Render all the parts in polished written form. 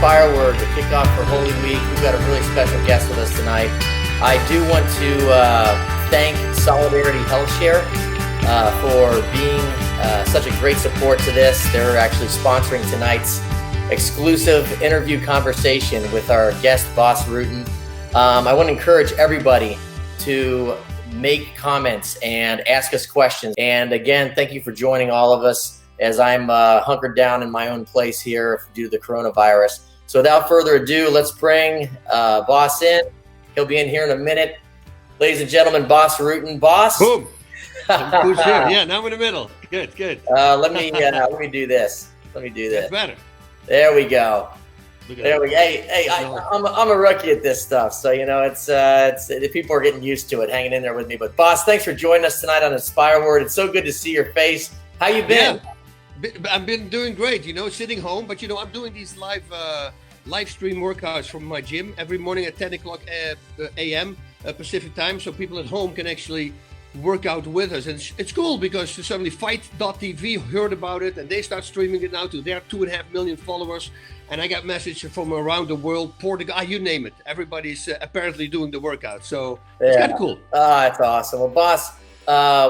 inspireWord, the kickoff for Holy Week. We've got a really special guest with us tonight. I do want to thank Solidarity Health Share for being such a great support to this. They're actually sponsoring tonight's exclusive interview conversation with our guest, Bas Rutten. I want to encourage everybody to make comments and ask us questions. And again, thank you for joining all of us as I'm hunkered down in my own place here due to the coronavirus. So without further ado, let's bring Bas in. He'll be in here in a minute. Ladies and gentlemen, Bas Rutten. Bas. Boom. Who's here? Yeah, now I'm in the middle. Good. Let me do this. That's better. There we go. There we go. Hey, I'm a rookie at this stuff, so it's people are getting used to it, hanging in there with me. But Bas, thanks for joining us tonight on inspireWord. It's so good to see your face. How you been? Yeah. I've been doing great, sitting home, but I'm doing these live stream workouts from my gym every morning at 10 o'clock a.m. Pacific time, so people at home can actually work out with us. And it's cool because suddenly Fight.tv heard about it and they start streaming it now to their 2.5 million followers. And I got messages from around the world, Portugal, you name it. Everybody's apparently doing the workout, so it's kind of cool. That's awesome. Well, Bas,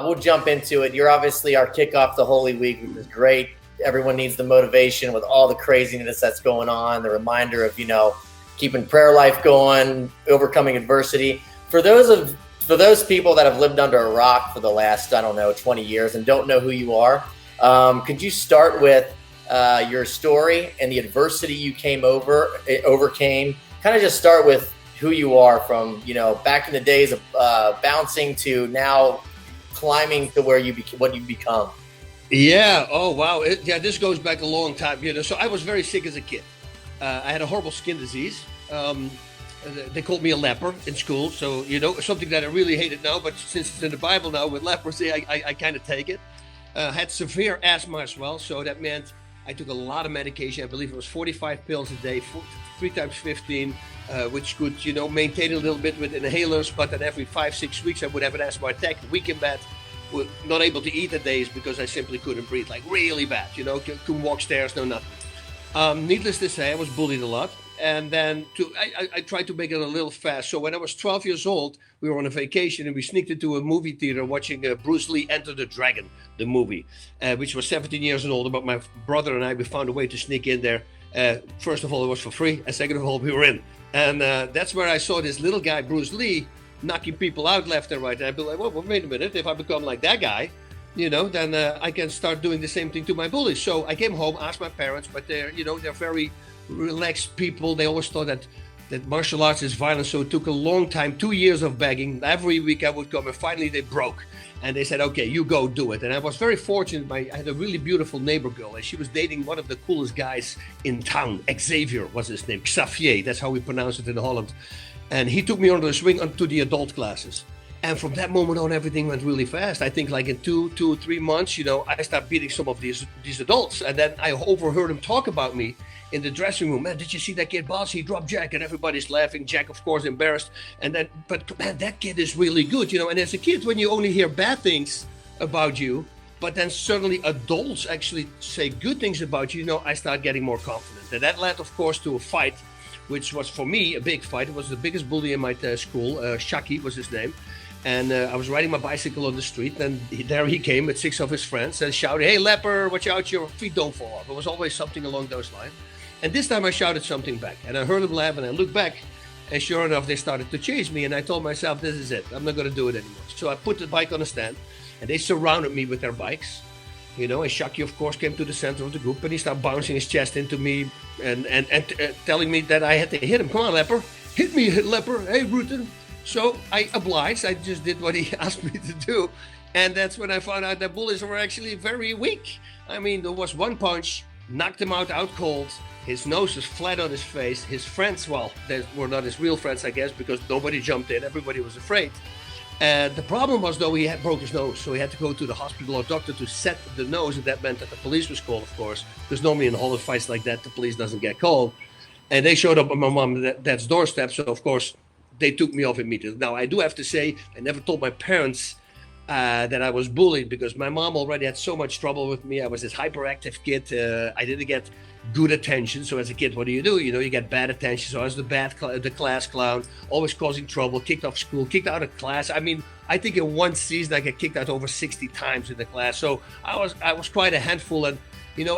we'll jump into it. You're obviously our kickoff to Holy Week, which is great. Everyone needs the motivation with all the craziness that's going on, the reminder of, keeping prayer life going, overcoming adversity. For those people that have lived under a rock for the last, 20 years and don't know who you are, could you start with your story and the adversity you overcame? Kind of just start with who you are from, back in the days of bouncing to now climbing to where what you've become. Yeah. Oh, wow. This goes back a long time. So I was very sick as a kid. I had a horrible skin disease. They called me a leper in school. So, something that I really hated now, but since it's in the Bible now with leprosy, I kind of take it. Had severe asthma as well. So that meant I took a lot of medication. I believe it was 45 pills a day, 3 times 15, which could, maintain a little bit with inhalers. But then every 5-6 weeks, I would have an asthma attack, week in bed, not able to eat at days because I simply couldn't breathe, like really bad, couldn't walk stairs, no nothing. Needless to say, I was bullied a lot. And then I tried to make it a little fast. So when I was 12 years old, we were on a vacation and we sneaked into a movie theater watching Bruce Lee Enter the Dragon, the movie, which was 17 years old. But my brother and I, we found a way to sneak in there. First of all, it was for free. And second of all, we were in. And that's where I saw this little guy, Bruce Lee, knocking people out left and right. And I'd be like, well, wait a minute. If I become like that guy, then I can start doing the same thing to my bullies. So I came home, asked my parents, but they're very relaxed people. They always thought that martial arts is violent, so it took a long time, 2 years of begging. Every week I would come, and finally they broke and they said, okay, you go do it. And I was very fortunate. I had a really beautiful neighbor girl, and she was dating one of the coolest guys in town. Xavier was his name, Xavier, that's how we pronounce it in Holland. And he took me under the swing onto the adult classes. And from that moment on, everything went really fast. I think like in 2 or 3 months, I started beating some of these adults. And then I overheard him talk about me in the dressing room. Man, did you see that kid, Bas? He dropped Jack, and everybody's laughing. Jack, of course, embarrassed. And then, but man, that kid is really good, And as a kid, when you only hear bad things about you, but then suddenly adults actually say good things about you, I start getting more confident. And that led, of course, to a fight, which was for me a big fight. It was the biggest bully in my school. Shaki was his name. And I was riding my bicycle on the street, and there he came with 6 of his friends and shouted, "Hey, leper, watch out, your feet don't fall off." It was always something along those lines. And this time I shouted something back, and I heard them laugh, and I looked back, and sure enough, they started to chase me. And I told myself, this is it. I'm not going to do it anymore. So I put the bike on a stand, and they surrounded me with their bikes. And Shaki, of course, came to the center of the group, and he started bouncing his chest into me and telling me that I had to hit him. "Come on, leper. Hit me, leper. Hey, Rutten." So I obliged. I just did what he asked me to do. And that's when I found out that bullies were actually very weak. I mean, there was one punch, knocked him out cold. His nose was flat on his face. His friends, well, they were not his real friends, I guess, because nobody jumped in. Everybody was afraid. And the problem was, though, he had broke his nose. So he had to go to the hospital or doctor to set the nose. And that meant that the police was called, of course, because normally in Holland fights like that, the police doesn't get called. And they showed up on my mom and dad's doorstep. So, of course, they took me off immediately. Now, I do have to say, I never told my parents that I was bullied because my mom already had so much trouble with me. I was this hyperactive kid. I didn't get good attention. So as a kid, what do? You get bad attention. So I was the class clown, always causing trouble, kicked off school, kicked out of class. I mean, I think in one season I got kicked out over 60 times in the class. So I was quite a handful. And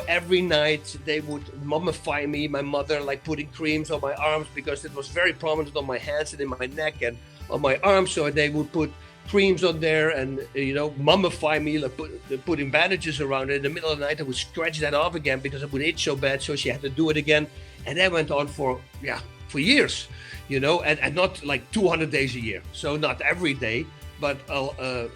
every night they would mummify me, my mother, like putting creams on my arms because it was very prominent on my hands and in my neck and on my arms. So they would put creams on there and mummify me, like putting bandages around it. In the middle of the night I would scratch that off again because it would itch so bad, so she had to do it again. And that went on for years, and not like 200 days a year, so not every day, but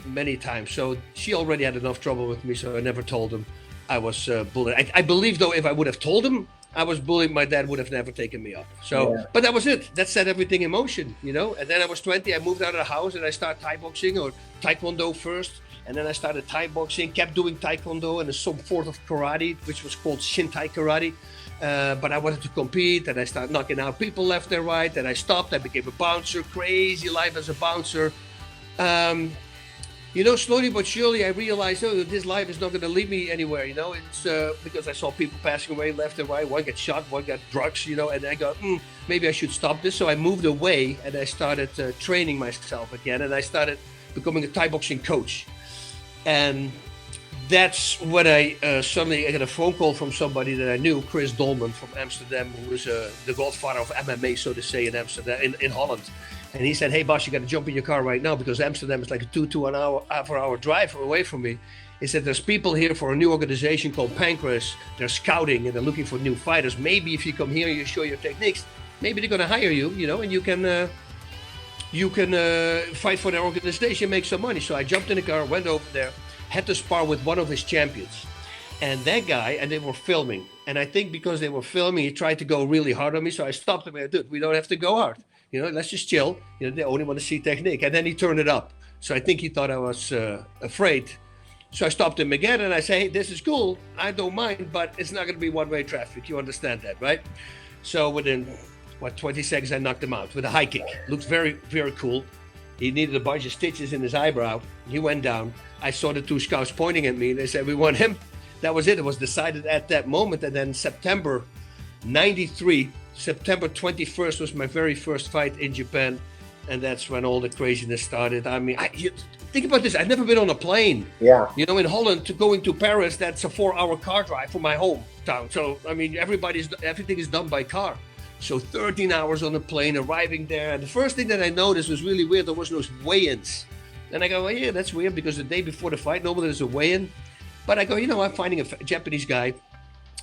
many times. So she already had enough trouble with me, so I never told him I was bullied. I believe though if I would have told him I was bullied, my dad would have never taken me up. So, yeah. But that was it. That set everything in motion, And then I was 20. I moved out of the house and I started Thai boxing or Taekwondo first. And then I started Thai boxing, kept doing Taekwondo and some sort of karate, which was called Shintai karate. But I wanted to compete and I started knocking out people left and right. And I stopped. I became a bouncer. Crazy life as a bouncer. Slowly but surely, I realized, this life is not going to lead me anywhere, It's because I saw people passing away left and right. One got shot, one got drugs, and I go, maybe I should stop this. So I moved away and I started training myself again. And I started becoming a Thai boxing coach. And that's when I suddenly got a phone call from somebody that I knew, Chris Dolman from Amsterdam, who was the godfather of MMA, so to say, in Amsterdam, in Holland. And he said, hey, Bas, you got to jump in your car right now because Amsterdam is like a 2.5 hour drive away from me. He said, there's people here for a new organization called Pancras. They're scouting and they're looking for new fighters. Maybe if you come here and you show your techniques, maybe they're going to hire you, and you can fight for their organization, make some money. So I jumped in the car, went over there, had to spar with one of his champions. And that guy, and they were filming. And I think because they were filming, he tried to go really hard on me. So I stopped him and I said, dude, we don't have to go hard. Let's just chill. They only want to see technique. And then he turned it up. So I think he thought I was afraid. So I stopped him again and I say, hey, this is cool. I don't mind, but it's not going to be one-way traffic. You understand that, right? So within, 20 seconds, I knocked him out with a high kick. Looked very, very cool. He needed a bunch of stitches in his eyebrow. He went down. I saw the two scouts pointing at me. They said, we want him. That was it. It was decided at that moment. And then September 93, September 21st was my very first fight in Japan. And that's when all the craziness started. I mean, think about this. I've never been on a plane. Yeah. In Holland, going to Paris, that's a 4-hour car drive from my hometown. So, I mean, everything is done by car. So 13 hours on a plane, arriving there. And the first thing that I noticed was really weird. There was no weigh-ins. And I go, well, yeah, that's weird because the day before the fight, normally there's a weigh-in. But I go, I'm finding a Japanese guy.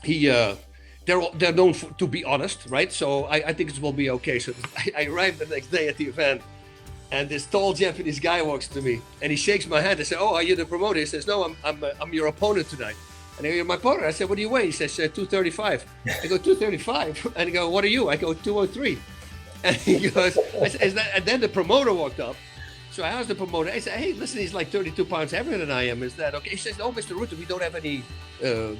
They're known to be honest, right? So I think it will be okay. So I arrived the next day at the event, and this tall Japanese guy walks to me, and he shakes my hand. I say, "Oh, are you the promoter?" He says, "No, I'm your opponent tonight." And I go, "You're my opponent." I said, "What do you weigh?" He says, 235. I go, 235? And I go, "What are you?" I go, 203. And he goes, I said, "Is that?" And then the promoter walked up. So I asked the promoter, I said, "Hey, listen, he's like 32 pounds heavier than I am. Is that okay?" He says, "No, Mr. Rutten, we don't have any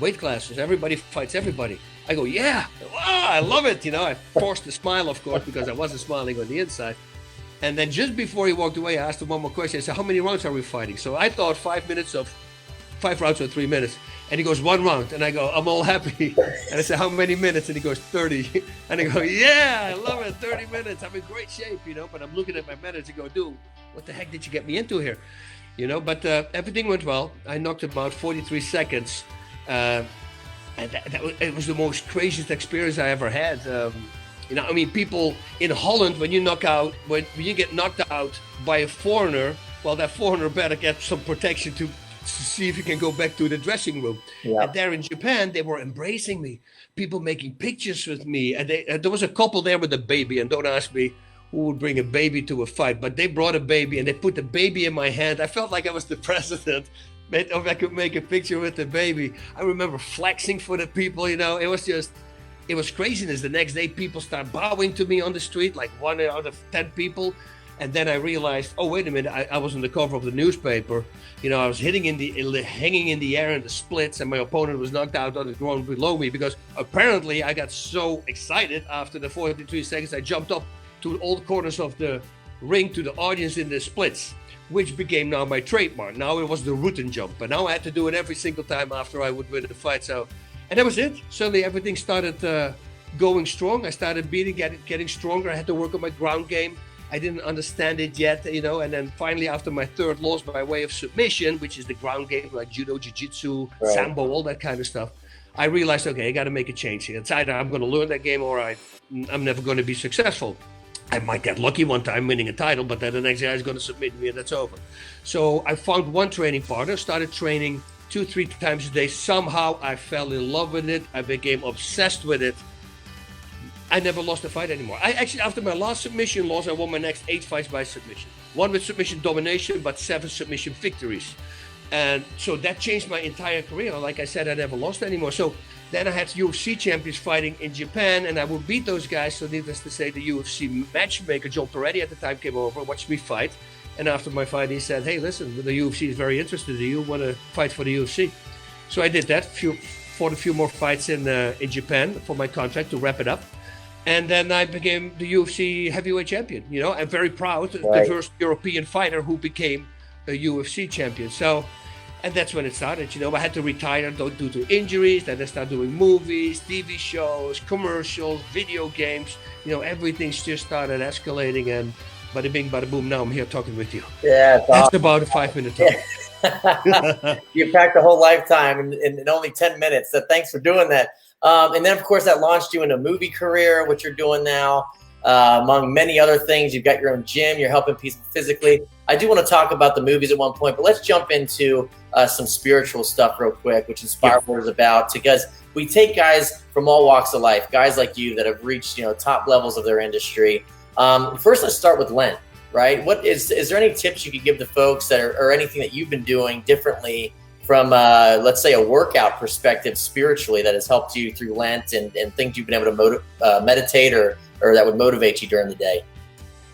weight classes. Everybody fights everybody." I go, "Yeah, wow, I love it." I forced a smile, of course, because I wasn't smiling on the inside. And then just before he walked away, I asked him one more question. I said, "How many rounds are we fighting?" So I thought 5 rounds or 3 minutes. And he goes, 1 round. And I go, "I'm all happy." And I said, "How many minutes?" And he goes, 30. And I go, "Yeah, I love it. 30 minutes. I'm in great shape, But I'm looking at my manager and go, "Dude, what the heck did you get me into here?" But everything went well. I knocked him out 43 seconds. And it was the most craziest experience I ever had. People in Holland, when you get knocked out by a foreigner, well, that foreigner better get some protection to see if you can go back to the dressing room. Yeah. And there in Japan, they were embracing me, people making pictures with me. And there was a couple there with a baby, and don't ask me who would bring a baby to a fight, but they brought a baby and they put the baby in my hand. I felt like I was the president. If I could make a picture with the baby. I remember flexing for the people, it was craziness. The next day, people start bowing to me on the street, like 1 out of 10 people. And then I realized, oh, wait a minute, I was on the cover of the newspaper. I was hanging in the air in the splits, and my opponent was knocked out on the ground below me because apparently I got so excited after the 43 seconds, I jumped up to all corners of the ring to the audience in the splits. which became now my trademark. Now it was the Rutten jump, but now I had to do it every single time after I would win the fight. So, and that was it. Suddenly everything started going strong. I started getting stronger. I had to work on my ground game. I didn't understand it yet, and then finally after my third loss by way of submission, which is the ground game like judo, jiu-jitsu, sambo, all that kind of stuff, I realized, okay, I got to make a change here. It's either I'm going to learn that game or I'm never going to be successful. I might get lucky one time winning a title, but then the next guy is going to submit me and that's over. So I found one training partner, started training 2-3 times a day. Somehow I fell in love with it. I became obsessed with it. I never lost a fight anymore. I actually, after my last submission loss, I won my next 8 fights by submission. One with submission domination, but 7 submission victories. And so that changed my entire career. Like I said, I never lost anymore. So then I had UFC champions fighting in Japan, and I would beat those guys. So needless to say, the UFC matchmaker, John Peretti at the time, came over and watched me fight. And after my fight, he said, hey, listen, the UFC is very interested in you. Want to fight for the UFC? So I did that, fought a few more fights in Japan for my contract to wrap it up. And then I became the UFC heavyweight champion. I'm very proud, the first European fighter who became a UFC champion. So, and that's when it started. I had to retire due to injuries. Then I started doing movies, TV shows, commercials, video games. Everything's just started escalating, and bada bing, bada boom. Now I'm here talking with you. Yeah, that's about a 5-minute talk. You packed a whole lifetime in only 10 minutes. So thanks for doing that. And then, of course, that launched you in a movie career, which you're doing now. Among many other things, you've got your own gym. You're helping people physically. I do want to talk about the movies at one point, but let's jump into some spiritual stuff real quick, which inspireWord is about. Because we take guys from all walks of life, guys like you that have reached top levels of their industry. First, let's start with Lent. Right? What is there any tips you could give to folks that or anything that you've been doing differently from, let's say, a workout perspective spiritually that has helped you through Lent and things you've been able to meditate or that would motivate you during the day?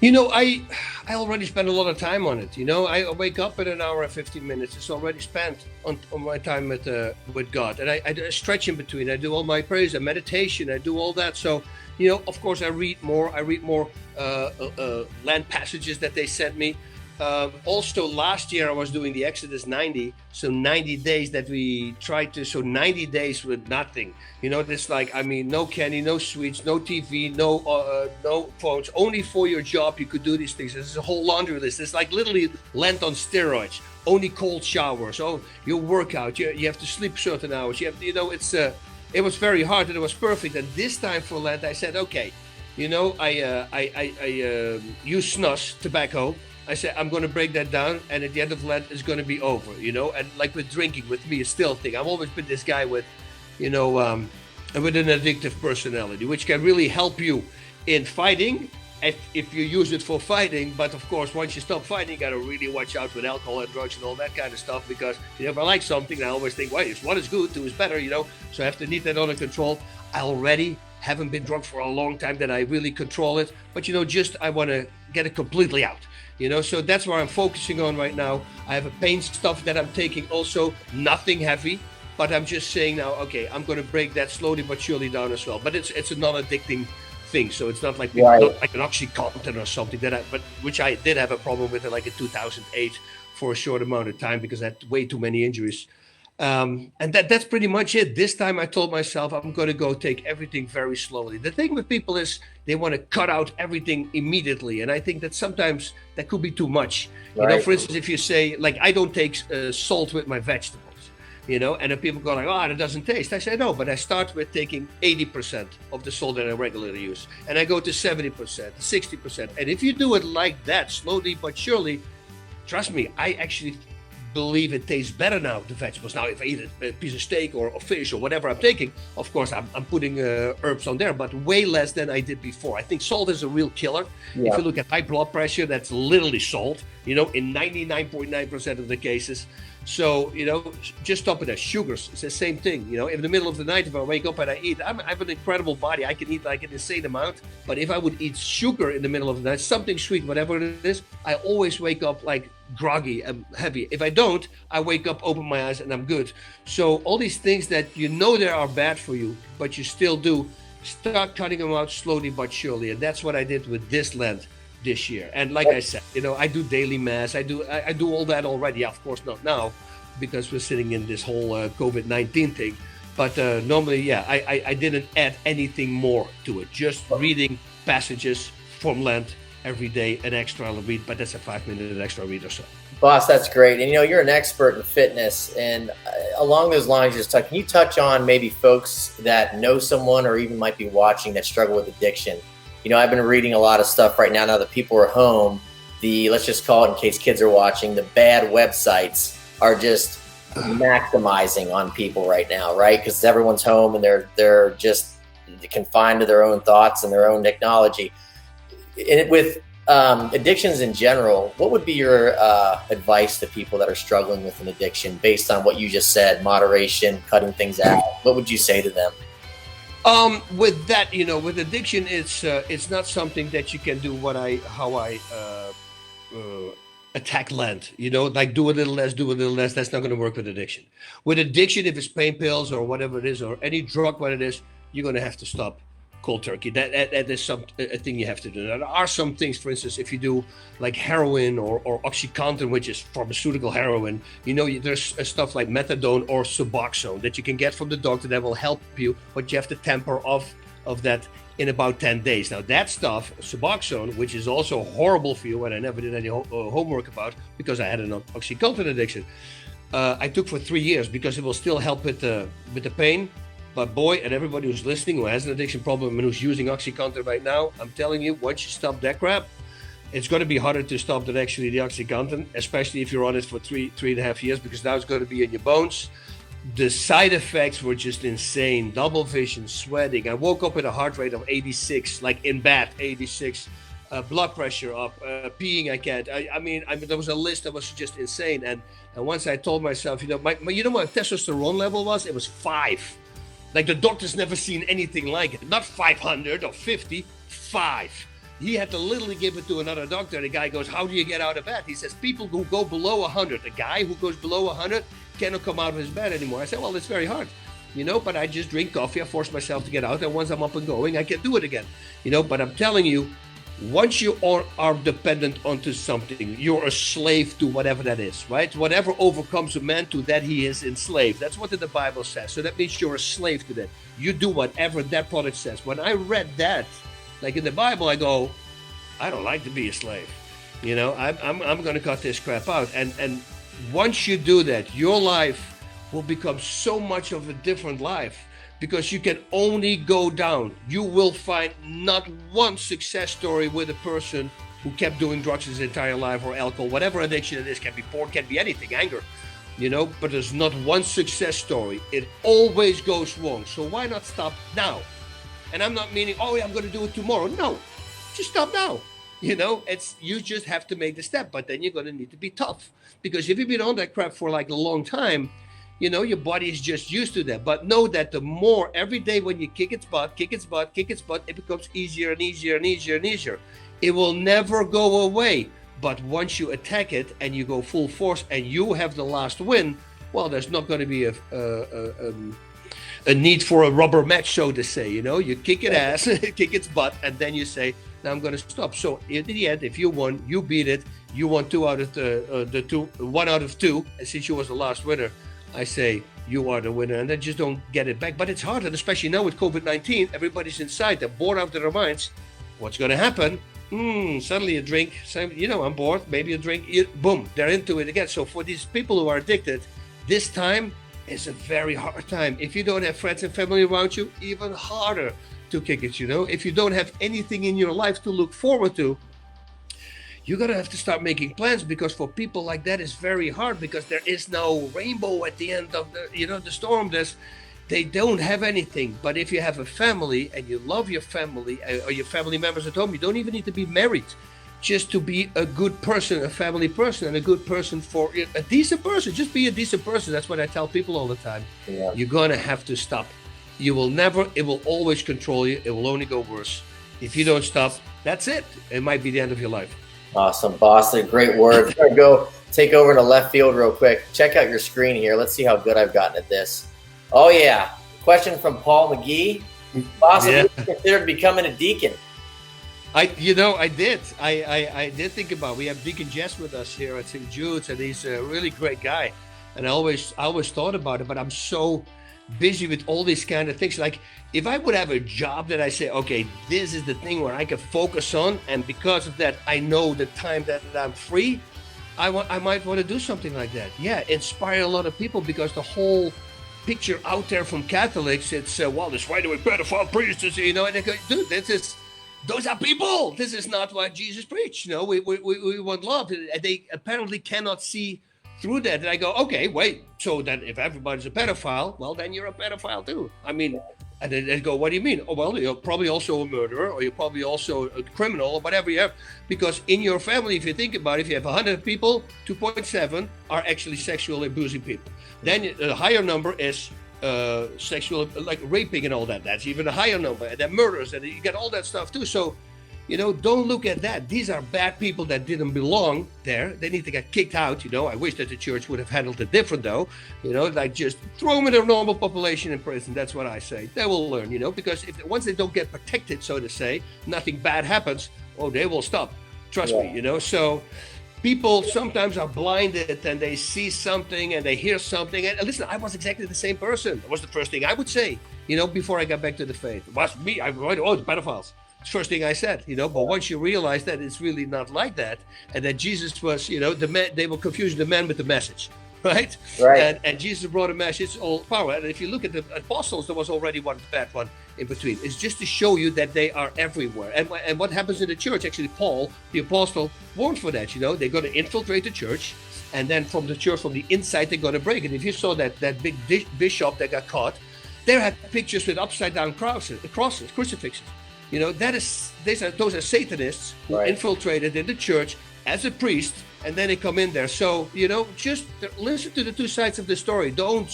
I already spend a lot of time on it. I wake up in an hour and 15 minutes. It's already spent on my time with God. And I stretch in between. I do all my prayers and meditation. I do all that. So, of course, I read more Lent passages that they sent me. Also, last year I was doing the Exodus 90, so 90 days that we tried to, so 90 days with nothing. This no candy, no sweets, no TV, no phones, only for your job you could do these things. There's a whole laundry list. It's like literally Lent on steroids, only cold showers. Oh, you work out, you have to sleep certain hours. You have to, it was very hard and it was perfect. And this time for Lent, I said, okay, I use snus, tobacco. I said, I'm going to break that down, and at the end of Lent, it's going to be over, and like with drinking, with me, it's still a thing. I've always been this guy with, with an addictive personality, which can really help you in fighting if you use it for fighting. But of course, once you stop fighting, you got to really watch out with alcohol and drugs and all that kind of stuff, because if I like something, I always think, well, one is good, 2 is better, so I have to need that under control. I already haven't been drunk for a long time that I really control it, but I want to get it completely out. So that's where I'm focusing on right now. I have a pain stuff that I'm taking also, nothing heavy, but I'm just saying now, okay, I'm going to break that slowly but surely down as well. But it's a non-addicting thing, so it's not like not like an OxyContin or something which I did have a problem with like in 2008 for a short amount of time because I had way too many injuries. And that's pretty much it. This time I told myself I'm going to go take everything very slowly. The thing with people is they want to cut out everything immediately. And I think that sometimes that could be too much. For instance, if you say, like, I don't take salt with my vegetables, and then people go like, oh, it doesn't taste. I say, no, but I start with taking 80% of the salt that I regularly use. And I go to 70%, 60%. And if you do it like that, slowly but surely, trust me, I actually believe it tastes better now, the vegetables. Now, if I eat a piece of steak or fish or whatever I'm taking, of course, I'm putting herbs on there, but way less than I did before. I think salt is a real killer. Yeah. If you look at high blood pressure, that's literally salt, in 99.9% of the cases. So, just stop it at sugars. It's the same thing. In the middle of the night, if I wake up and I eat, I have an incredible body. I can eat like an insane amount. But if I would eat sugar in the middle of the night, something sweet, whatever it is, I always wake up like groggy and heavy. If I don't, I wake up, open my eyes, and I'm good. So all these things that they are bad for you, but you still do, start cutting them out slowly but surely. And that's what I did with this Lent. this year. And like I said, I do daily mass. I do all that already. Yeah, of course not now, because we're sitting in this whole COVID-19 thing. But normally, yeah, I didn't add anything more to it. Just reading passages from Lent every day, an extra I'll read, but that's a 5-minute extra read or so. Boss, that's great. And you're an expert in fitness, and along those lines, can you touch on maybe folks that know someone or even might be watching that struggle with addiction? I've been reading a lot of stuff right now that people are home. Let's just call it, in case kids are watching, the bad websites are just maximizing on people right now, right? Because everyone's home and they're just confined to their own thoughts and their own technology. And with addictions in general, what would be your advice to people that are struggling with an addiction based on what you just said, moderation, cutting things out? What would you say to them? With that, with addiction, it's not something that you can do how I attack Lent, like do a little less. That's not going to work with addiction. With addiction, if it's pain pills or whatever it is, or any drug, what it is, you're going to have to stop cold turkey. That is a thing you have to do. There are some things, for instance, if you do like heroin or OxyContin, which is pharmaceutical heroin, there's stuff like methadone or Suboxone that you can get from the doctor that will help you, but you have to temper off of that in about 10 days. Now that stuff, Suboxone, which is also horrible for you, and I never did any homework about because I had an OxyContin addiction, I took for 3 years because it will still help with the pain. But boy, and everybody who's listening who has an addiction problem and who's using OxyContin right now, I'm telling you, once you stop that crap, it's going to be harder to stop than actually the OxyContin, especially if you're on it for 3.5 years, because now it's going to be in your bones. The side effects were just insane. Double vision, sweating. I woke up with a heart rate of 86, like in bed, 86. Blood pressure up, peeing I can't. I mean, there was a list that was just insane. And once I told myself, my testosterone level was? It was 5. Like the doctor's never seen anything like it. Not 500 or 50, 5. He had to literally give it to another doctor. The guy goes, how do you get out of bed? He says, people who go below 100. A guy who goes below 100 cannot come out of his bed anymore. I said, well, it's very hard. But I just drink coffee. I force myself to get out. And once I'm up and going, I can do it again. But I'm telling you, once you are dependent onto something, you're a slave to whatever that is, right? Whatever overcomes a man, to that he is enslaved. That's what the Bible says. So that means you're a slave to that. You do whatever that product says. When I read that, like in the Bible, I go, I don't like to be a slave. I'm going to cut this crap out. And once you do that, your life will become so much of a different life. Because you can only go down. You will find not one success story with a person who kept doing drugs his entire life, or alcohol, whatever addiction it is, can be porn, can be anything, anger, but there's not one success story. It always goes wrong. So why not stop now? And I'm not meaning, I'm going to do it tomorrow. No, just stop now. You just have to make the step, but then you're going to need to be tough, because if you've been on that crap for like a long time, your body is just used to that. But know that the more every day when you kick its butt, it becomes easier and easier and easier and easier. It will never go away. But once you attack it and you go full force and you have the last win, well, there's not going to be a need for a rubber match, so to say. You kick it ass, kick its butt, and then you say, now I'm going to stop. So in the end, if you won, you beat it. You won 1 out of 2, and since you was the last winner, I say you are the winner, and then just don't get it back. But it's hard, and especially now with COVID-19, everybody's inside. They're bored out of their minds. What's going to happen? Suddenly a drink. I'm bored. Maybe a drink. Boom, they're into it again. So for these people who are addicted, this time is a very hard time. If you don't have friends and family around you, even harder to kick it. If you don't have anything in your life to look forward to, you're going to have to start making plans, because for people like that, it's very hard, because there is no rainbow at the end of the storm. They don't have anything. But if you have a family and you love your family or your family members at home, you don't even need to be married. Just to be a good person, a family person, and a good person for a decent person. Just be a decent person. That's what I tell people all the time. Yeah. You're going to have to stop. It will always control you. It will only go worse. If you don't stop, that's it. It might be the end of your life. Awesome, Bas. Great words. I'm going to go take over to left field real quick. Check out your screen here. Let's see how good I've gotten at this. Oh, yeah. Question from Paul McGee. Bas, have you considered becoming a deacon? I did. I did think about. We have Deacon Jess with us here at St. Jude's, and he's a really great guy. And I always thought about it, but I'm so busy with all these kind of things. Like, if I would have a job that I say, okay, this is the thing where I can focus on, and because of that, I know the time that I'm free, I might want to do something like that. Yeah, inspire a lot of people, because the whole picture out there from Catholics, it's well, this right away pedophile priests, and they go, dude, those are people. This is not what Jesus preached. We want love, and they apparently cannot see through that. And I go, okay, wait. So then, if everybody's a pedophile, well, then you're a pedophile too. I mean, and then they go, what do you mean? Oh, well, you're probably also a murderer, or you're probably also a criminal, or whatever you have. Because in your family, if you think about it, if you have 100 people, 2.7 are actually sexually abusing people. Then the higher number is sexual, like raping and all that. That's even a higher number. And then murders, and you get all that stuff too. So, don't look at that. These are bad people that didn't belong there. They need to get kicked out. I wish that the church would have handled it different, though. Like, just throw them in a normal population in prison. That's what I say. They will learn, because once they don't get protected, so to say, nothing bad happens. Oh, they will stop. Trust me, So people sometimes are blinded, and they see something and they hear something. And listen, I was exactly the same person. That was the first thing I would say, before I got back to the faith. It was me. The pedophiles. First thing I said, but once you realize that it's really not like that, and that Jesus was, they were confusing the man with the message, right? And Jesus brought a message, all power. And if you look at the apostles, there was already one bad one in between. It's just to show you that they are everywhere. And what happens in the church, actually, Paul, the apostle, warned for that. They're going to infiltrate the church, and then from the church, from the inside, they're going to break it. If you saw that big bishop that got caught, they had pictures with upside down crosses, crucifixes. Those are Satanists who infiltrated in the church as a priest, and then they come in there. So, just listen to the two sides of the story. Don't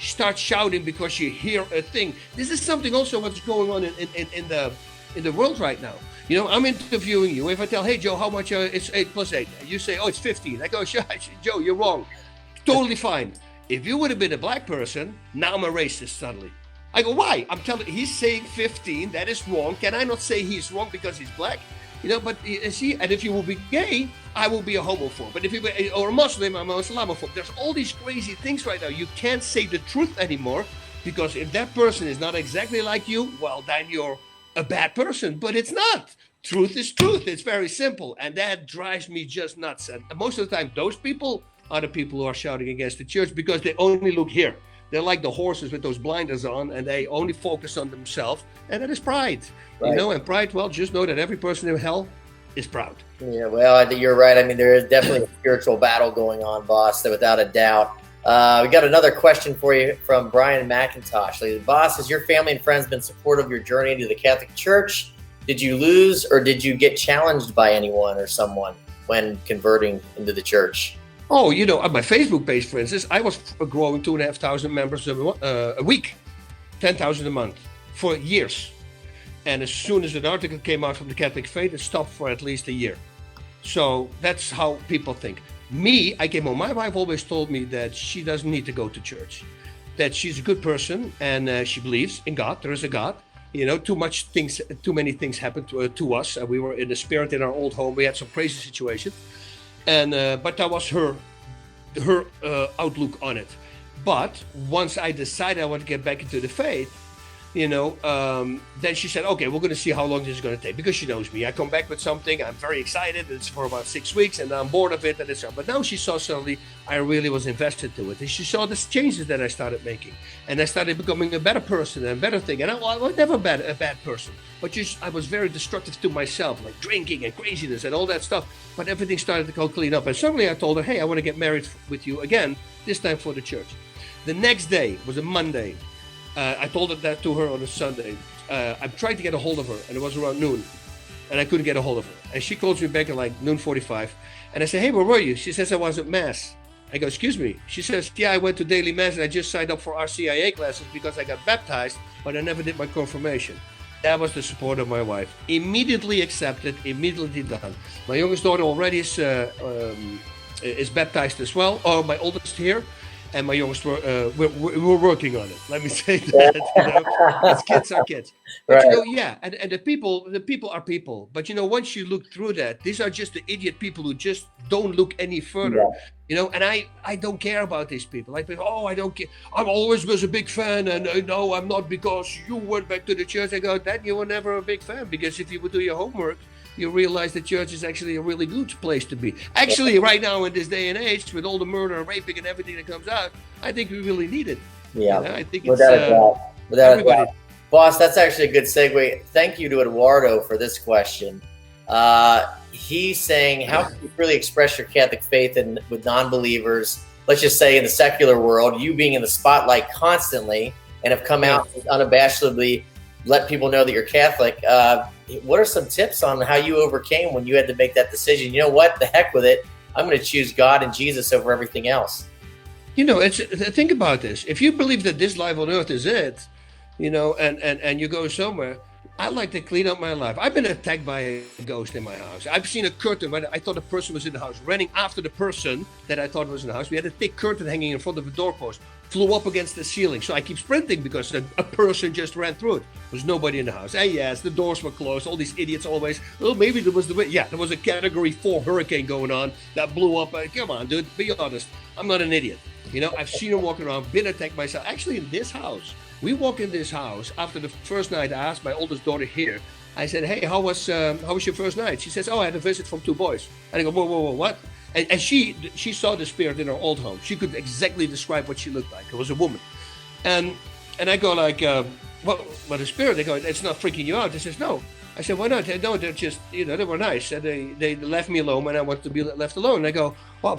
start shouting because you hear a thing. This is something also what's going on in the world right now. I'm interviewing you. If I tell, hey, Joe, how much it's 8 plus 8? You say, oh, it's 15. I go, Joe, you're wrong. Totally fine. If you would have been a black person, now I'm a racist suddenly. I go, why? I'm telling he's saying 15. That is wrong. Can I not say he's wrong because he's black? But see, and if you will be gay, I will be a homophobe. But if you or a Muslim, I'm a Islamophobe. There's all these crazy things right now. You can't say the truth anymore, because if that person is not exactly like you, well, then you're a bad person. But it's not. Truth is truth. It's very simple. And that drives me just nuts. And most of the time, those people are the people who are shouting against the church, because they only look here. They're like the horses with those blinders on, and they only focus on themselves, and that is pride. And pride, well, just know that every person in hell is proud. Yeah, well, I think you're right. I mean, there is definitely a spiritual battle going on, Bas, without a doubt. We got another question for you from Brian McIntosh. Bas, has your family and friends been supportive of your journey into the Catholic Church? Did you lose, or did you get challenged by anyone or someone when converting into the church? Oh, on my Facebook page, for instance, I was growing 2,500 members a week, 10,000 a month for years. And as soon as an article came out from the Catholic faith, it stopped for at least a year. So that's how people think. Me, I came home. My wife always told me that she doesn't need to go to church, that she's a good person, and she believes in God. There is a God. Too many things happened to us. We were in the spirit in our old home. We had some crazy situations. And but that was her outlook on it. But once I decided I want to get back into the faith, then she said, okay, we're going to see how long this is going to take, because she knows me. I come back with something, I'm very excited, it's for about 6 weeks, and I'm bored of it, and but now she saw suddenly I really was invested to it, and she saw the changes that I started making, and I started becoming a better person and a better thing. And I was never a bad person, but I was very destructive to myself, like drinking and craziness and all that stuff. But everything started to go clean up, and suddenly I told her, hey, I want to get married with you again, this time for the church. The next day was a Monday. I told that to her on a Sunday. I'm trying to get a hold of her, and it was around noon, and I couldn't get a hold of her. And she calls me back at like noon 45, and I say, hey, where were you? She says, I was at Mass. I go, excuse me? She says, yeah, I went to daily Mass, and I just signed up for RCIA classes because I got baptized, but I never did my confirmation. That was the support of my wife. Immediately accepted, immediately done. My youngest daughter already is baptized as well, or my oldest here. and my youngest we're working on it. Let me say that. Because kids are kids. But Right. yeah, and the people are people. But once you look through that, these are just the idiot people who just don't look any further. Yeah. And I don't care about these people. Like, I don't care. I'm always was a big fan, and no, I'm not because you went back to the church. I go, that you were never a big fan, because if you would do your homework, you realize that church is actually a really good place to be. Actually, right now in this day and age, with all the murder and raping and everything that comes out, I think we really need it. Yeah, I think without a doubt. Without a doubt. Boss, that's actually a good segue. Thank you to Eduardo for this question. He's saying, how can you really express your Catholic faith with non-believers, let's just say in the secular world, you being in the spotlight constantly and have come out unabashedly, let people know that you're Catholic. What are some tips on how you overcame when you had to make that decision? You know what? The heck with it. I'm going to choose God and Jesus over everything else. Think about this. If you believe that this life on earth is it, and you go somewhere, I like to clean up my life. I've been attacked by a ghost in my house. I've seen a curtain when I thought a person was in the house, running after the person that I thought was in the house. We had a thick curtain hanging in front of the doorpost, flew up against the ceiling. So I keep sprinting because a person just ran through it. There was nobody in the house. Yes, the doors were closed. All these idiots always, maybe there was there was a Category 4 hurricane going on that blew up. Come on, dude, be honest. I'm not an idiot. I've seen them walking around, been attacked myself. Actually, in this house, we walk in this house after the first night. I asked my oldest daughter here. I said, "Hey, how was your first night?" She says, "Oh, I had a visit from 2 boys." And I go, "Whoa, what?" And she saw the spirit in her old home. She could exactly describe what she looked like. It was a woman. And I go like, "What a spirit?" They go, "It's not freaking you out." She says, "No." I said, "Why not?" No, they're just, they were nice. And they left me alone when I wanted to be left alone. And I go, "Well,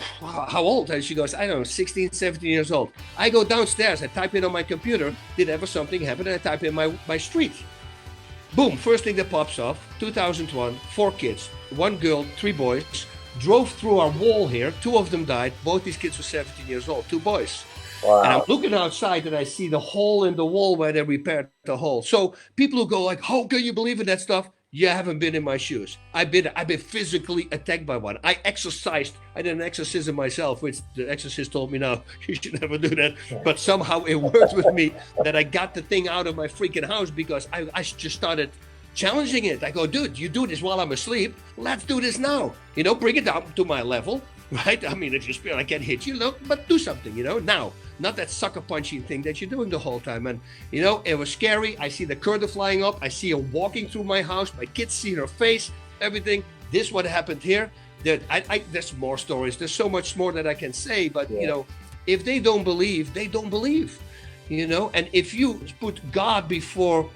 how old?" And she goes, "I don't know, 16, 17 years old." I go downstairs, I type in on my computer, did ever something happen? And I type in my street. Boom, first thing that pops off, 2001, 4 kids, 1 girl, 3 boys, drove through our wall here. 2 of them died. Both these kids were 17 years old, 2 boys. Wow. And I'm looking outside and I see the hole in the wall where they repaired the hole. So people who go like, "How can you believe in that stuff?" You haven't been in my shoes. I've been physically attacked by one. I exorcised. I did an exorcism myself, which the exorcist told me, "No, you should never do that." But somehow it worked with me that I got the thing out of my freaking house because I just started challenging it. I go, "Dude, you do this while I'm asleep. Let's do this now. Bring it down to my level." Right? I mean, if you spirit, I can't hit you, look, but do something, now. Not that sucker punching thing that you're doing the whole time. And, it was scary. I see the curtain flying up. I see her walking through my house. My kids see her face, everything. This what happened here. There's more stories. There's so much more that I can say. But, if they don't believe, they don't believe, And if you put God before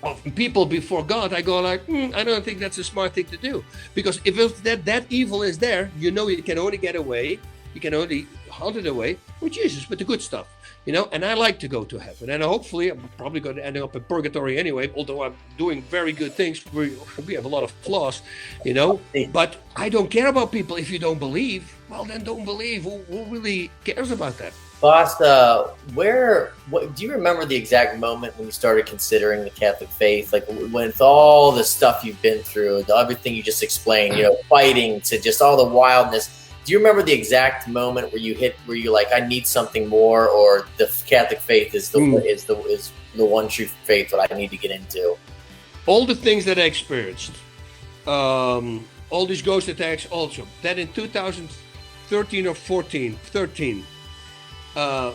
of people before God, I go like, I don't think that's a smart thing to do. Because if that evil is there, you can only get away, you can only hunt it away with Jesus, with the good stuff, and I like to go to heaven. And hopefully, I'm probably going to end up in purgatory anyway, although I'm doing very good things. We have a lot of flaws, but I don't care about people. If you don't believe, well, then don't believe. Who really cares about that? Bas, do you remember the exact moment when you started considering the Catholic faith? Like with all the stuff you've been through, everything you just explained, fighting to just all the wildness. Do you remember the exact moment where you're like, I need something more, or the Catholic faith is the one true faith that I need to get into? All the things that I experienced, all these ghost attacks also. That in 2013 or 13, a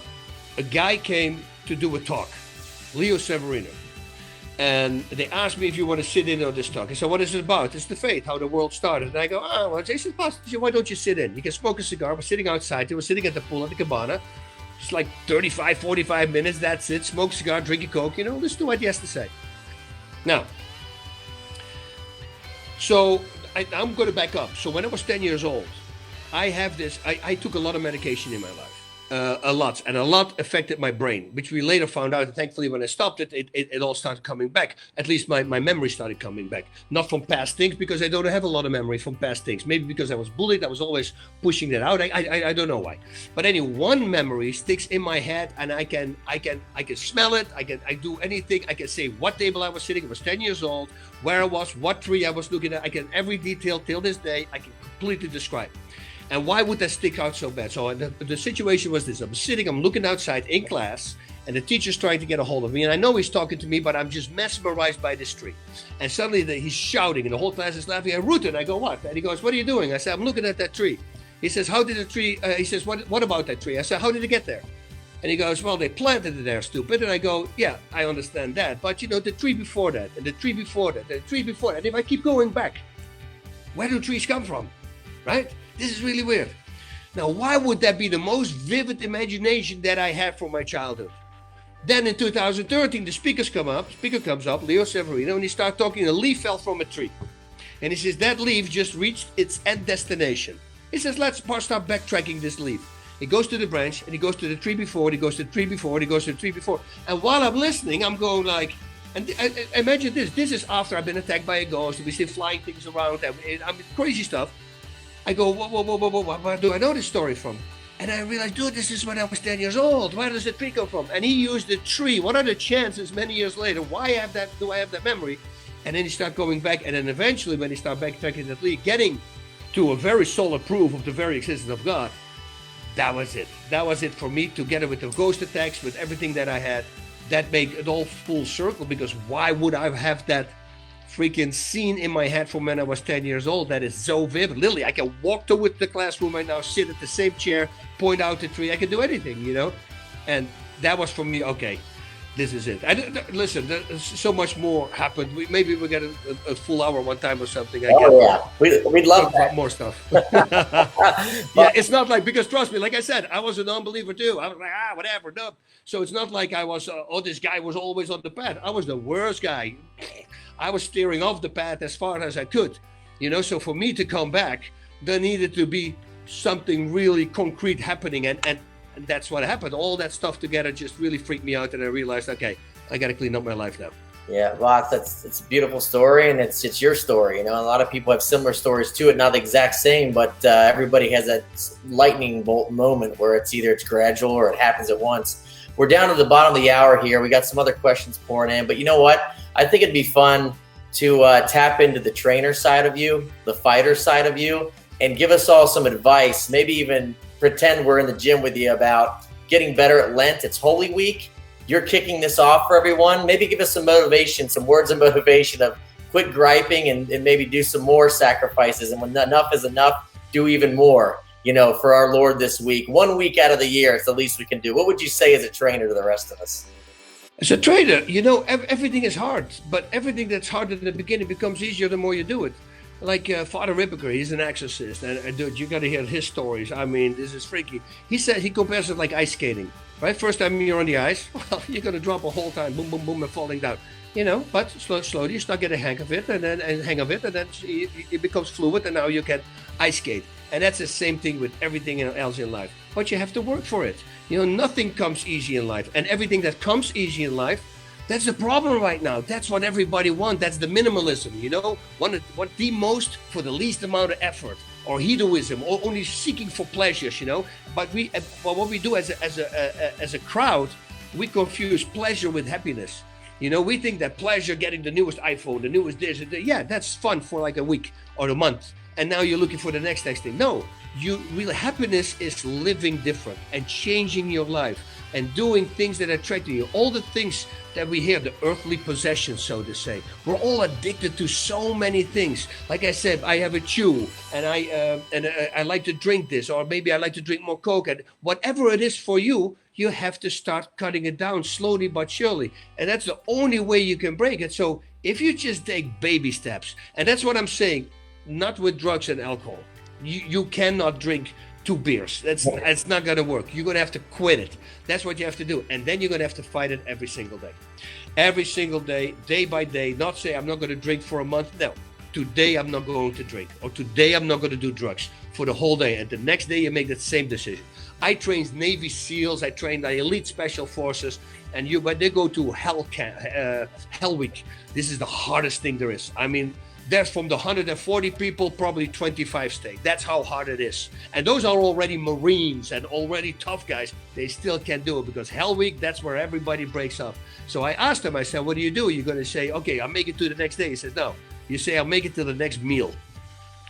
guy came to do a talk, Leo Severino, and they asked me if you want to sit in on this talk. I said, "What is it about?" "It's the faith, how the world started." And I go, well, Jason, why don't you sit in? You can smoke a cigar. We're sitting outside. They were sitting at the pool at the cabana. It's like 35, 45 minutes. That's it. Smoke a cigar, drink a Coke. Listen to what he has to say. Now, so I'm going to back up. So when I was 10 years old, I took a lot of medication in my life. A lot affected my brain, which we later found out. And thankfully, when I stopped it all started coming back. At least my memory started coming back. Not from past things, because I don't have a lot of memory from past things. Maybe because I was bullied, I was always pushing that out. I don't know why. But anyway, one memory sticks in my head, and I can smell it. I do anything. I can say what table I was sitting. I was 10 years old, where I was, what tree I was looking at. I can every detail till this day. I can completely describe. And why would that stick out so bad? So the situation was this. I'm looking outside in class, and the teacher's trying to get a hold of me. And I know he's talking to me, but I'm just mesmerized by this tree. And suddenly he's shouting, and the whole class is laughing. I Rutten. I go, what? And he goes, what are you doing? I said, I'm looking at that tree. He says, how did the tree, he says, what about that tree? I said, how did it get there? And he goes, well, they planted it there, stupid. And I go, yeah, I understand that. But, you know, the tree before that, and the tree before that, and the tree before that. And if I keep going back, where do trees come from? Right? This is really weird. Now, why would that be the most vivid imagination that I had from my childhood? Then in 2013, the speaker comes up, Leo Severino, and he starts talking. A leaf fell from a tree. And he says, that leaf just reached its end destination. He says, let's start backtracking this leaf. He goes to the branch, and he goes to the tree before, and he goes to the tree before, and he goes to the tree before. And while I'm listening, I'm going like, and imagine this. This is after I've been attacked by a ghost. We see flying things around. I mean, crazy stuff. I go, whoa, where do I know this story from? And I realized, dude, this is when I was 10 years old. Where does the tree come from? And he used the tree. What are the chances many years later? Do I have that memory? And then he started going back. And then eventually, when he started backtracking that leaf, getting to a very solid proof of the very existence of God, that was it. That was it for me, together with the ghost attacks, with everything that I had. That made it all full circle, because why would I have that freaking scene in my head from when I was 10 years old that is so vivid? Literally, I can walk to the classroom right now, sit at the same chair, point out the tree. I can do anything, you know? And that was for me, okay, this is it. Listen, there's so much more happened. Maybe we'll get a full hour one time or something. We'd love that. More stuff. Yeah, it's not like, because trust me, like I said, I was an unbeliever too. I was like, whatever, no. So it's not like I was, this guy was always on the path. I was the worst guy. I was steering off the path as far as I could, you know. So for me to come back, there needed to be something really concrete happening, and that's what happened. All that stuff together just really freaked me out, and I realized, okay, I got to clean up my life now. Yeah, well, it's a beautiful story, and it's your story. You know, a lot of people have similar stories to it, not the exact same, but everybody has that lightning bolt moment where it's gradual or it happens at once. We're down to the bottom of the hour here. We got some other questions pouring in, but you know what? I think it'd be fun to tap into the trainer side of you, the fighter side of you, and give us all some advice. Maybe even pretend we're in the gym with you about getting better at Lent. It's Holy Week. You're kicking this off for everyone. Maybe give us some motivation, some words of motivation of quit griping and maybe do some more sacrifices. And when enough is enough, do even more, you know, for our Lord this week. 1 week out of the year, it's the least we can do. What would you say as a trainer to the rest of us? As a trainer, you know, everything is hard, but everything that's hard in the beginning becomes easier the more you do it. Like Father Ripperger, he's an exorcist, and dude, you got to hear his stories. I mean, this is freaky. He said he compares it like ice skating, right? First time you're on the ice, well, you're gonna drop a whole time, boom, boom, boom, and falling down, you know. But slowly you start getting hang of it, and then it becomes fluid, and now you can ice skate. And that's the same thing with everything else in life. But you have to work for it. You know, nothing comes easy in life, and everything that comes easy in life, that's the problem right now. That's what everybody wants. That's the minimalism, you know, want the most for the least amount of effort, or hedonism, or only seeking for pleasures, you know. But what we do as a crowd, we confuse pleasure with happiness. You know, we think that pleasure, getting the newest iPhone, the newest this, yeah, that's fun for like a week or a month, and now you're looking for the next thing. No, happiness is living different and changing your life and doing things that attract you. All the things that we hear, the earthly possessions, so to say. We're all addicted to so many things. Like I said, I have a chew, and I like to drink this, or maybe I like to drink more Coke. And whatever it is for you, you have to start cutting it down slowly but surely. And that's the only way you can break it. So if you just take baby steps, and that's what I'm saying, not with drugs and alcohol. You cannot drink 2 beers. That's not going to work. You're going to have to quit it. That's what you have to do. And then you're going to have to fight it every single day. Every single day, day by day. Not say, I'm not going to drink for a month. No. Today, I'm not going to drink. Or today, I'm not going to do drugs for the whole day. And the next day, you make that same decision. I trained Navy SEALs. I trained the elite special forces. And when they go to Hell Week, this is the hardest thing there is. I mean, there's from the 140 people, probably 25 stay. That's how hard it is. And those are already Marines and already tough guys. They still can't do it because Hell Week, that's where everybody breaks up. So I asked him, I said, what do? You're going to say, okay, I'll make it to the next day. He says, no, you say, I'll make it to the next meal.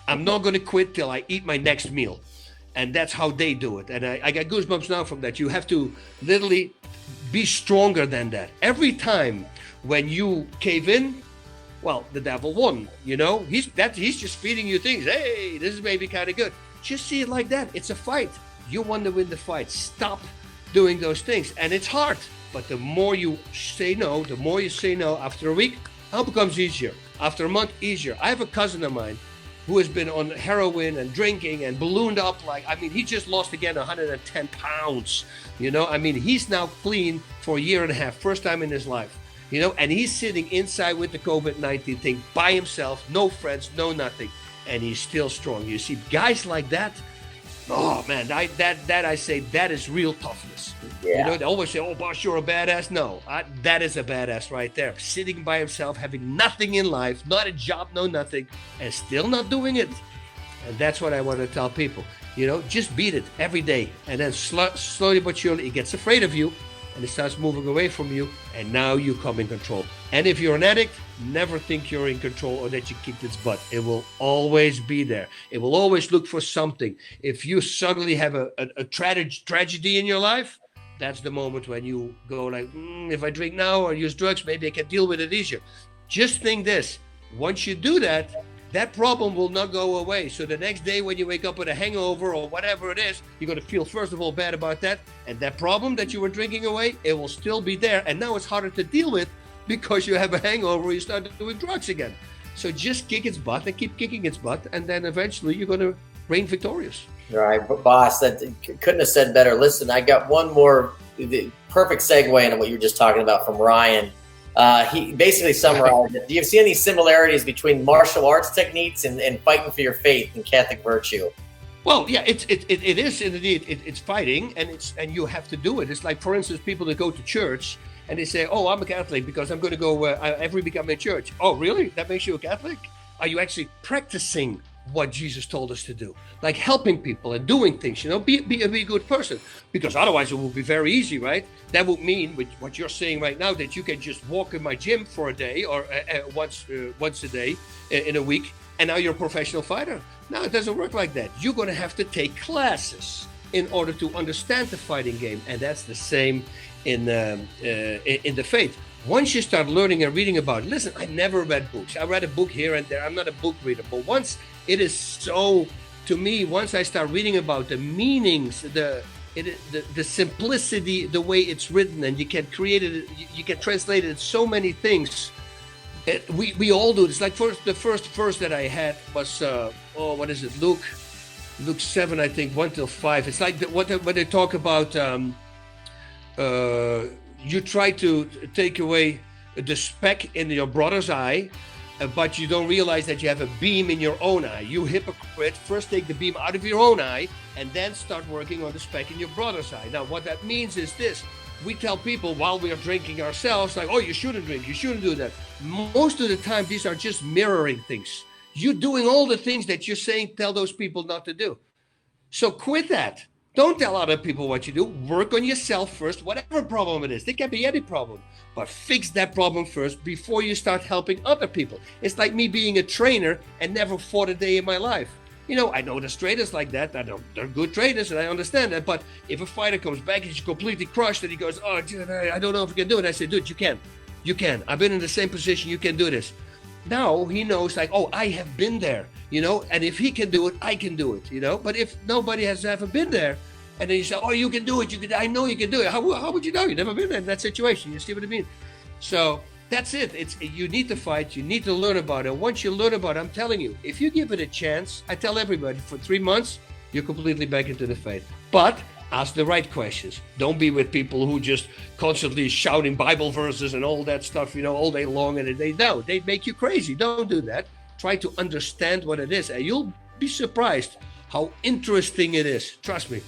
I'm not going to quit till I eat my next meal. And that's how they do it. And I got goosebumps now from that. You have to literally be stronger than that. Every time when you cave in, well, the devil won, he's just feeding you things. Hey, this is maybe kind of good. Just see it like that. It's a fight. You want to win the fight. Stop doing those things. And it's hard. But the more you say no, after a week, it becomes easier. After a month, easier. I have a cousin of mine who has been on heroin and drinking and ballooned up. He just lost again 110 pounds. He's now clean for a year and a half. First time in his life. And he's sitting inside with the COVID-19 thing by himself, no friends, no nothing, and he's still strong. You see guys like that, oh man, I say that is real toughness. Yeah. They always say, "Oh, Bas, you're a badass." No, that is a badass right there, sitting by himself, having nothing in life, not a job, no nothing, and still not doing it. And that's what I want to tell people. Just beat it every day, and then slowly but surely it gets afraid of you. And it starts moving away from you, and now you come in control. And if you're an addict, never think you're in control or that you kicked its butt. It will always be there. It will always look for something. If you suddenly have a tragedy in your life, that's the moment when you go like, if I drink now or use drugs, maybe I can deal with it easier. Just think this. Once you do that, that problem will not go away. So the next day when you wake up with a hangover or whatever it is, you're going to feel, first of all, bad about that. And that problem that you were drinking away, it will still be there. And now it's harder to deal with because you have a hangover, you start doing drugs again. So just kick its butt and keep kicking its butt. And then eventually you're going to reign victorious. All right, Bas, that couldn't have said better. Listen, I got one more perfect segue into what you were just talking about from Ryan. He basically summarized it. Do you see any similarities between martial arts techniques and fighting for your faith and Catholic virtue? Well, yeah, it is indeed. It's fighting, and you have to do it. It's like, for instance, people that go to church and they say, "Oh, I'm a Catholic because I'm going to go every week I'm in church." Oh, really? That makes you a Catholic? Are you actually practicing what Jesus told us to do, like helping people and doing things? Be a good person, because otherwise it will be very easy, right? That would mean, with what you're saying right now, that you can just walk in my gym for a day or once a day in a week, and now you're a professional fighter. No, it doesn't work like that. You're going to have to take classes in order to understand the fighting game, and that's the same in the faith. Once you start learning and reading about it, listen, I never read books. I read a book here and there. I'm not a book reader, but once I start reading about the meanings, the simplicity, the way it's written, and you can create it, you can translate it, so many things. We all do this. Like the first verse that I had was, what is it? Luke 7, I think, 1-5. It's like when they talk about, you try to take away the speck in your brother's eye, but you don't realize that you have a beam in your own eye. You hypocrite, first take the beam out of your own eye and then start working on the speck in your brother's eye. Now, what that means is this. We tell people while we are drinking ourselves, like, "Oh, you shouldn't drink, you shouldn't do that." Most of the time, these are just mirroring things. You're doing all the things that you're saying, tell those people not to do. So quit that. Don't tell other people what you do. Work on yourself first, whatever problem it is. It can be any problem, but fix that problem first before you start helping other people. It's like me being a trainer and never fought a day in my life. I know there's trainers like that. They're good trainers, and I understand that. But if a fighter comes back and he's completely crushed and he goes, "Oh, I don't know if I can do it," I say, "Dude, you can. You can. I've been in the same position. You can do this." Now he knows, like, "Oh, I have been there, and if he can do it, I can do it, But if nobody has ever been there, and then you say, "Oh, you can do it. I know you can do it." How would you know? You've never been in that situation. You see what I mean? So that's it. You need to fight. You need to learn about it. Once you learn about it, I'm telling you, if you give it a chance, I tell everybody, for 3 months, you're completely back into the faith. But ask the right questions. Don't be with people who just constantly shouting Bible verses and all that stuff, all day long. And they make you crazy. Don't do that. Try to understand what it is, and you'll be surprised how interesting it is. Trust me.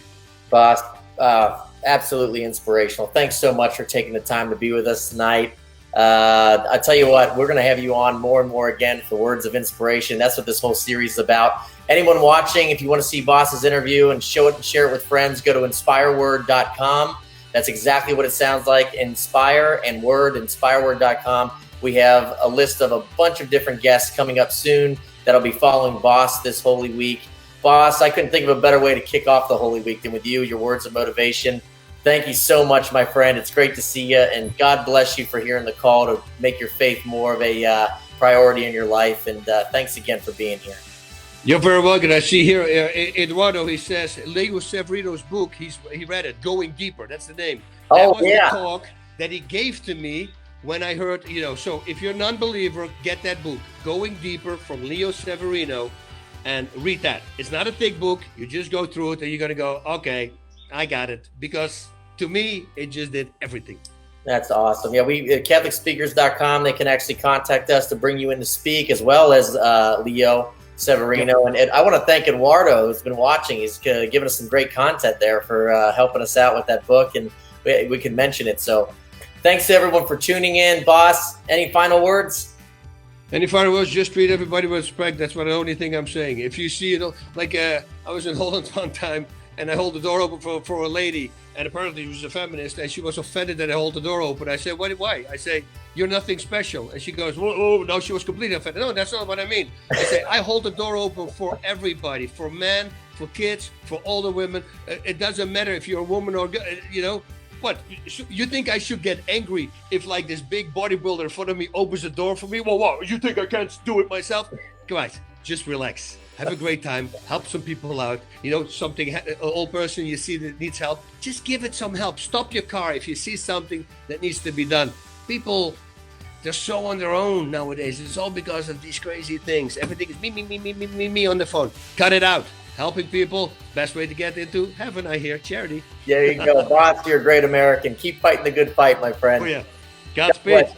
Bas, absolutely inspirational. Thanks so much for taking the time to be with us tonight. I tell you what, we're going to have you on more and more again for words of inspiration. That's what this whole series is about. Anyone watching, if you want to see Bas's interview and show it and share it with friends, go to inspireWord.com. That's exactly what it sounds like. Inspire and Word, inspireWord.com. We have a list of a bunch of different guests coming up soon that'll be following Bas this Holy Week. Boss, I couldn't think of a better way to kick off the Holy Week than with you, your words of motivation. Thank you so much, my friend. It's great to see you, and God bless you for hearing the call to make your faith more of a priority in your life. And thanks again for being here. You're very welcome. I see here, Eduardo, he says, Leo Severino's book, he read it, Going Deeper. That's the name. That was the talk that he gave to me when I heard, so if you're a non-believer, get that book, Going Deeper from Leo Severino, and read that. It's not a thick book. You just go through it and you're going to go, okay, I got it. Because to me, it just did everything. That's awesome. Yeah, we at CatholicSpeakers.com, they can actually contact us to bring you in to speak, as well as Leo Severino. And I want to thank Eduardo, who's been watching. He's given us some great content there for helping us out with that book, and we can mention it. So thanks to everyone for tuning in. Boss, any final words? Any final words? Just treat everybody with respect. That's the only thing I'm saying. If you see it, like I was in Holland one time, and I hold the door open for a lady, and apparently she was a feminist, and she was offended that I hold the door open. I said, why? I say, you're nothing special. And she goes, oh, no, she was completely offended. No, that's not what I mean. I say, I hold the door open for everybody, for men, for kids, for older women. It doesn't matter if you're a woman or, what? You think I should get angry if like this big bodybuilder in front of me opens the door for me? Well, what? You think I can't do it myself? Guys, just relax. Have a great time. Help some people out. Something, an old person you see that needs help, just give it some help. Stop your car if you see something that needs to be done. People, they're so on their own nowadays. It's all because of these crazy things. Everything is me on the phone. Cut it out. Helping people, best way to get into heaven, I hear. Charity. There you go. Boss, you're a great American. Keep fighting the good fight, my friend. Oh, yeah. Godspeed.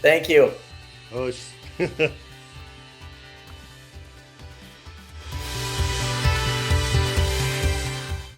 Thank you. Oh,